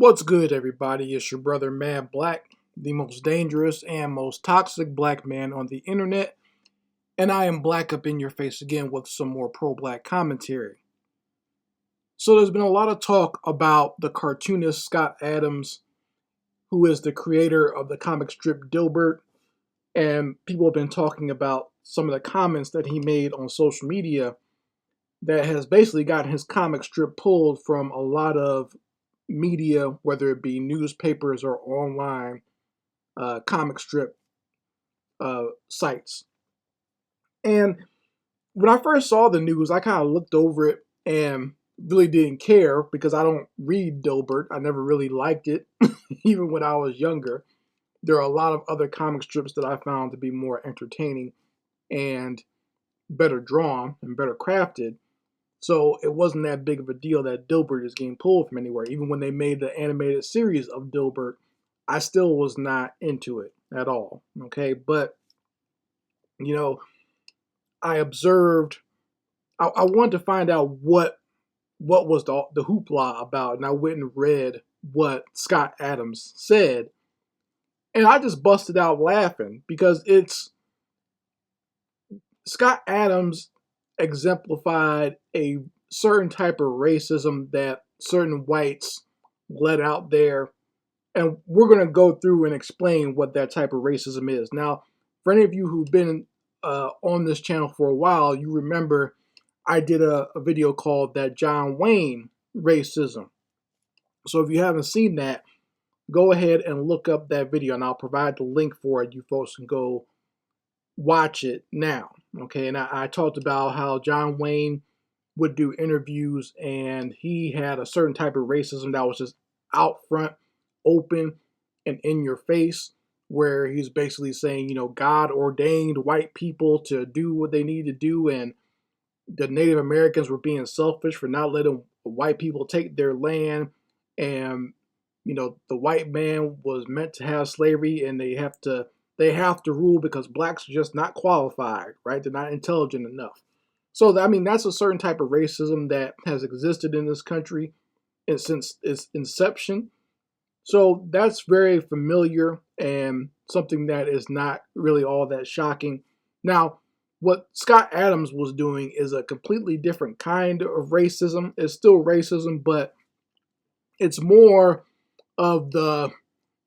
What's good, everybody? It's your brother Mad Black, the most dangerous and most toxic black man on the internet, and I am black up in your face again with some more pro-black commentary. So there's been a lot of talk about the cartoonist Scott Adams, who is the creator of the comic strip Dilbert, and people have been talking about some of the comments that he made on social media that has basically gotten his comic strip pulled from a lot of media, whether it be newspapers or online comic strip sites. And when I first saw the news, I kind of looked over it and really didn't care because I don't read Dilbert. I never really liked it, even when I was younger. There are a lot of other comic strips that I found to be more entertaining and better drawn and better crafted. So it wasn't that big of a deal that Dilbert is getting pulled from anywhere. Even when they made the animated series of Dilbert, I still was not into it at all. Okay, but you know, I observed. I wanted to find out what was the hoopla about, and I went and read what Scott Adams said, and I just busted out laughing because it's Scott Adams exemplified a certain type of racism that certain whites let out there. And we're going to go through and explain what that type of racism is. Now, for any of you who've been on this channel for a while, you remember I did a video called That John Wayne Racism. So if you haven't seen that, go ahead and look up that video, and I'll provide the link for it. You folks can go watch it now. Okay, and I talked about how John Wayne would do interviews and he had a certain type of racism that was just out front, open, and in your face, where he's basically saying, God ordained white people to do what they need to do, and the Native Americans were being selfish for not letting white people take their land, and the white man was meant to have slavery, and they have to rule because blacks are just not qualified, right? They're not intelligent enough. So, that's a certain type of racism that has existed in this country since its inception. So that's very familiar and something that is not really all that shocking. Now, what Scott Adams was doing is a completely different kind of racism. It's still racism, but it's more of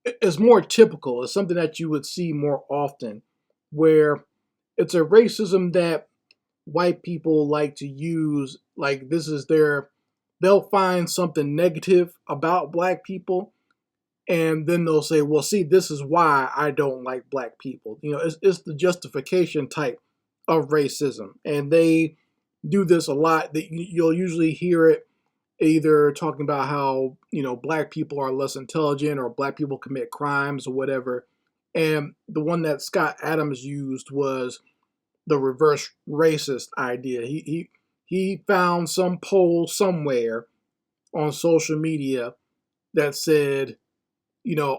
it's more typical. It's something that you would see more often, where it's a racism that white people like to use. Like, they'll find something negative about black people, and then they'll say, well, see, this is why I don't like black people. It's the justification type of racism. And they do this a lot. You'll usually hear it either talking about how, black people are less intelligent or black people commit crimes or whatever. And the one that Scott Adams used was the reverse racist idea. He found some poll somewhere on social media that said,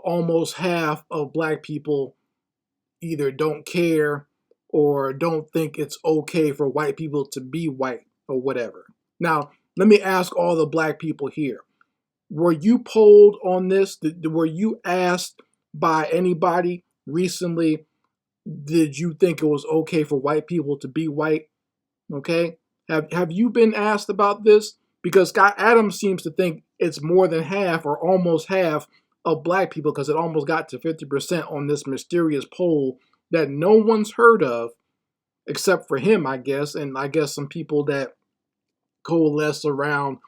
almost half of black people either don't care or don't think it's okay for white people to be white or whatever. Now, let me ask all the black people here. Were you polled on this? Were you asked by anybody recently, did you think it was okay for white people to be white? Okay? Have you been asked about this? Because Scott Adams seems to think it's more than half or almost half of black people, because it almost got to 50% on this mysterious poll that no one's heard of except for him, I guess, and I guess some people that coalesce around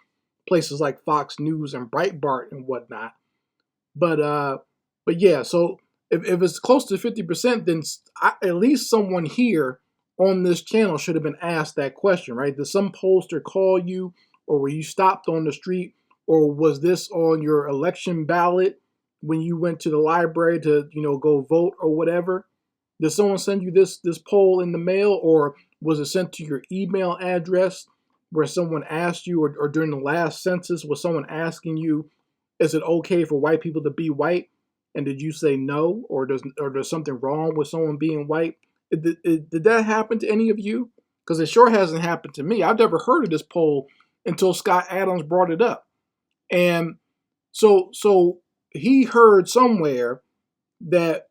places like Fox News and Breitbart and whatnot. But yeah, so if it's close to 50%, then at least someone here on this channel should have been asked that question, right? Did some pollster call you, or were you stopped on the street, or was this on your election ballot when you went to the library to, go vote or whatever? Did someone send you this poll in the mail, or was it sent to your email address where someone asked you, or during the last census, was someone asking you, is it okay for white people to be white? And did you say no, or there's something wrong with someone being white? Did that happen to any of you? Because it sure hasn't happened to me. I've never heard of this poll until Scott Adams brought it up. And So he heard somewhere that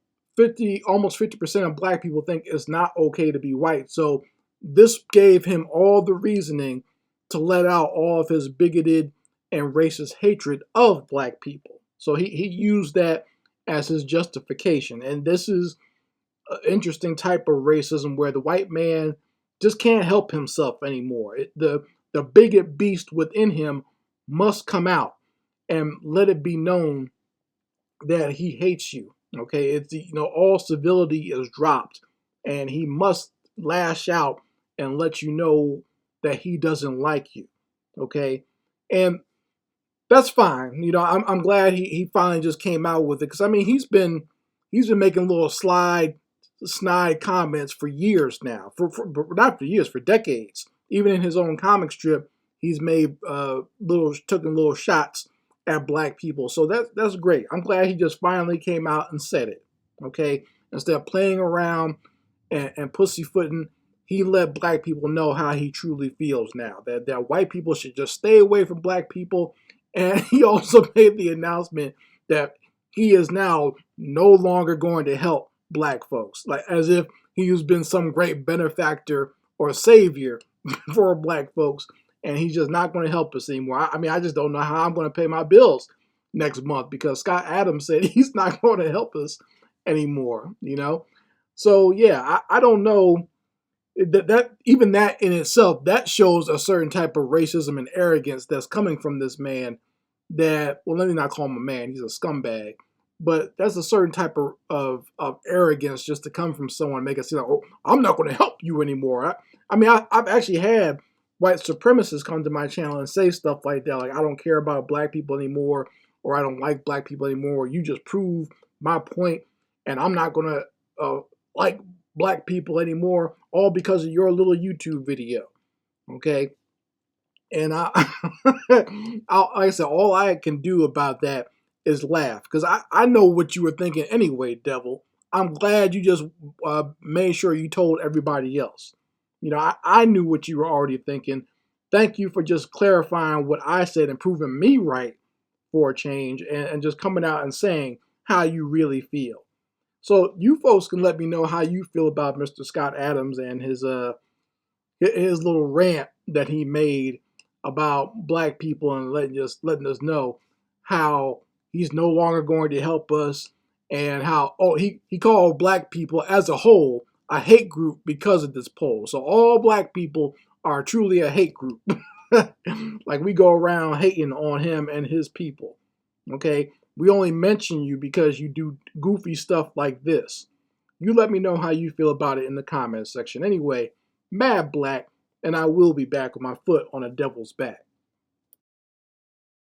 almost 50% of black people think it's not okay to be white. So this gave him all the reasoning to let out all of his bigoted and racist hatred of black people. So he used that as his justification. And this is an interesting type of racism where the white man just can't help himself anymore. The bigot beast within him must come out and let it be known that he hates you. Okay, all civility is dropped, and he must lash out and let you know that he doesn't like you. Okay, and that's fine. I'm glad he finally just came out with it, because I mean he's been making little snide comments for years now, for not for years, for decades. Even in his own comic strip, he's made taking little shots at black people. So that's great. I'm glad he just finally came out and said it. Okay, instead of playing around and pussyfooting, he let black people know how he truly feels now. That white people should just stay away from black people. And he also made the announcement that he is now no longer going to help black folks, like as if he's been some great benefactor or savior for black folks, and he's just not going to help us anymore. I mean, I just don't know how I'm going to pay my bills next month, because Scott Adams said he's not going to help us anymore. So yeah, I don't know that even that in itself, that shows a certain type of racism and arrogance that's coming from this man. Well, let me not call him a man, he's a scumbag, but that's a certain type of arrogance just to come from someone, make it seem like, oh, I'm not going to help you anymore. I've actually had white supremacists come to my channel and say stuff like that, like, I don't care about black people anymore, or I don't like black people anymore, or you just proved my point, and I'm not going to like black people anymore, all because of your little YouTube video. Okay? And like I said, all I can do about that is laugh, because I know what you were thinking anyway, devil. I'm glad you just made sure you told everybody else. I knew what you were already thinking. Thank you for just clarifying what I said and proving me right for a change, and just coming out and saying how you really feel. So you folks can let me know how you feel about Mr. Scott Adams and his little rant that he made about black people, and letting us know how he's no longer going to help us, and how he called black people as a whole a hate group because of this poll. So all black people are truly a hate group. Like, we go around hating on him and his people. Okay? We only mention you because you do goofy stuff like this. You let me know how you feel about it in the comments section. Anyway, Mad Black, and I will be back with my foot on a devil's back.